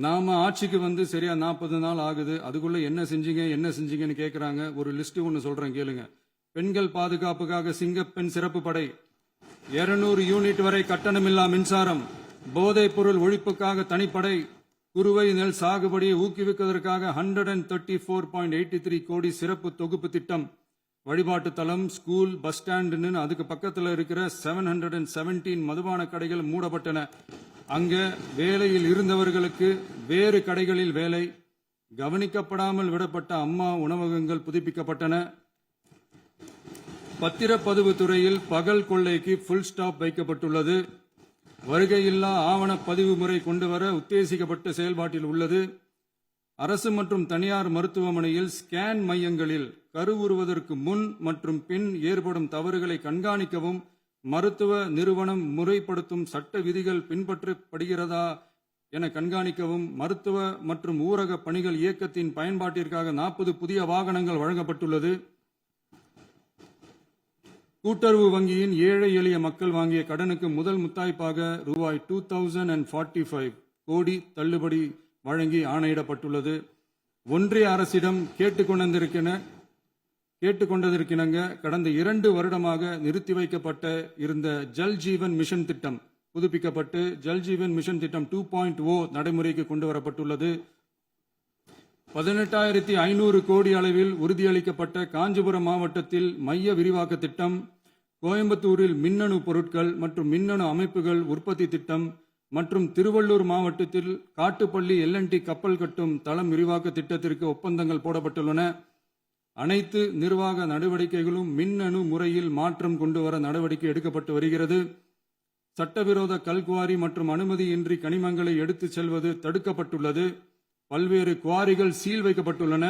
நாம ஆட்சிக்கு வந்து சரியா 40 நாள் ஆகுது. அதுக்குள்ள என்ன செஞ்சீங்கன்னு கேக்குறாங்க. ஒரு லிஸ்ட் ஒன்னு சொல்றேன் கேளுங்க. பெண்கள் பாதுகாப்புக்காக சிங்கப்பெண் சிறப்பு படை, 200 யூனிட் வரை கட்டணமில்லா மின்சாரம், போதைப் பொருள் ஒழிப்புக்காக தனிப்படை, குறுவை நெல் சாகுபடியை ஊக்குவிப்பதற்காக 134.83 கோடி சிறப்பு தொகுப்பு திட்டம், வழிபாட்டு தலம், ஸ்கூல், பஸ் ஸ்டாண்டுன்னு அதுக்கு பக்கத்தில் இருக்கிற 717 மதுபான கடைகள் மூடப்பட்டன. அங்க வேலையில் இருந்தவர்களுக்கு வேறு கடைகளில் வேலை, கவனிக்கப்படாமல் விடப்பட்ட அம்மா உணவகங்கள் புதுப்பிக்கப்பட்டன. பத்திரப்பதிவு துறையில் பகல் கொள்ளைக்கு புல் ஸ்டாப் வைக்கப்பட்டுள்ளது. வருகையில்லா ஆவண பதிவு முறை கொண்டுவர உத்தேசிக்கப்பட்ட செயல்பாட்டில் உள்ளது. அரசு மற்றும் தனியார் மருத்துவமனையில் ஸ்கேன் மையங்களில் கருவுறுவதற்கு முன் மற்றும் பின் ஏற்படும் தவறுகளை கண்காணிக்கவும், மருத்துவ நிறுவனம் முறைப்படுத்தும் சட்ட விதிகள் பின்பற்றப்படுகிறதா என கண்காணிக்கவும், மருத்துவ மற்றும் ஊரக பணிகள் இயக்கத்தின் பயன்பாட்டிற்காக 40 புதிய வாகனங்கள் வழங்கப்பட்டுள்ளது. கூட்டுறவு வங்கியின் ஏழை எளிய மக்கள் வாங்கிய கடனுக்கு முதல் முத்தாய்ப்பாக ரூபாய் 2045 கோடி தள்ளுபடி வழங்கி ஆணையிடப்பட்டுள்ளது. ஒன்றிய அரசிடம் கேட்டுக்கொண்டதற்கிணங்க கடந்த 2 வருடமாக நிறுத்தி வைக்கப்பட்ட இருந்த ஜல் ஜீவன் மிஷன் திட்டம் புதுப்பிக்கப்பட்டு ஜல் ஜீவன் மிஷன் திட்டம் 2.0 நடைமுறைக்கு கொண்டு வரப்பட்டுள்ளது. 18,500 கோடி அளவில் உறுதியளிக்கப்பட்ட காஞ்சிபுரம் மாவட்டத்தில் மைய விரிவாக்க திட்டம், கோயம்புத்தூரில் மின்னணு பொருட்கள் மற்றும் மின்னணு அமைப்புகள் உற்பத்தி திட்டம் மற்றும் திருவள்ளூர் மாவட்டத்தில் காட்டுப்பள்ளி LNT கப்பல் கட்டும் தளம் விரிவாக்க திட்டத்திற்கு ஒப்பந்தங்கள் போடப்பட்டுள்ளன. அனைத்து நிர்வாக நடவடிக்கைகளும் மின்னணு முறையில் மாற்றம் கொண்டு வர நடவடிக்கை எடுக்கப்பட்டு வருகிறது. சட்டவிரோத கல்குவாரி மற்றும் அனுமதியின்றி கனிமங்களை எடுத்துச் செல்வது தடுக்கப்பட்டுள்ளது. பல்வேறு குவாரிகள் சீல் வைக்கப்பட்டுள்ளன.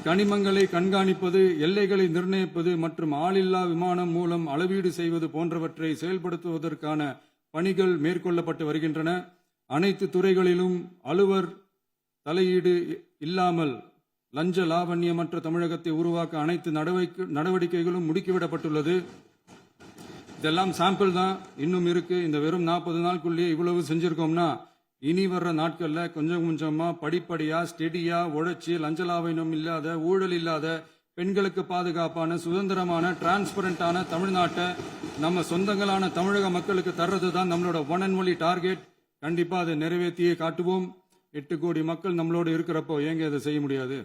கனிமங்களை கண்காணிப்பது, எல்லைகளை நிர்ணயிப்பது மற்றும் ஆளில்லா விமானம் மூலம் அளவீடு செய்வது போன்றவற்றை செயல்படுத்துவதற்கான பணிகள் மேற்கொள்ளப்பட்டு வருகின்றன. அனைத்து துறைகளிலும் அலுவலர் தலையீடு இல்லாமல் லஞ்ச லாவண்யமற்ற தமிழகத்தை உருவாக்க அனைத்து நடவடிக்கைகளும் முடுக்கிவிடப்பட்டுள்ளது. இதெல்லாம் சாம்பிள் தான், இன்னும் இருக்கு. இந்த வெறும் 40 நாளுக்குள்ளேயே இவ்வளவு செஞ்சிருக்கோம்னா இனி வர்ற நாட்கள்ல கொஞ்சம் கொஞ்சமா படிப்படியா ஸ்டெடியா உழைச்சி லஞ்ச லாவண்யம் இல்லாத, ஊழல் இல்லாத, பெண்களுக்கு பாதுகாப்பான, சுதந்திரமான, டிரான்ஸ்பரண்டான தமிழ்நாட்டை நம்ம சொந்தங்களான தமிழக மக்களுக்கு தர்றது தான் நம்மளோட ஒன் அண்ட் ஒன்லி டார்கெட். கண்டிப்பா அதை நிறைவேற்றியே காட்டுவோம். 8 கோடி மக்கள் நம்மளோட இருக்கிறப்போ ஏங்க அதை செய்ய முடியாது?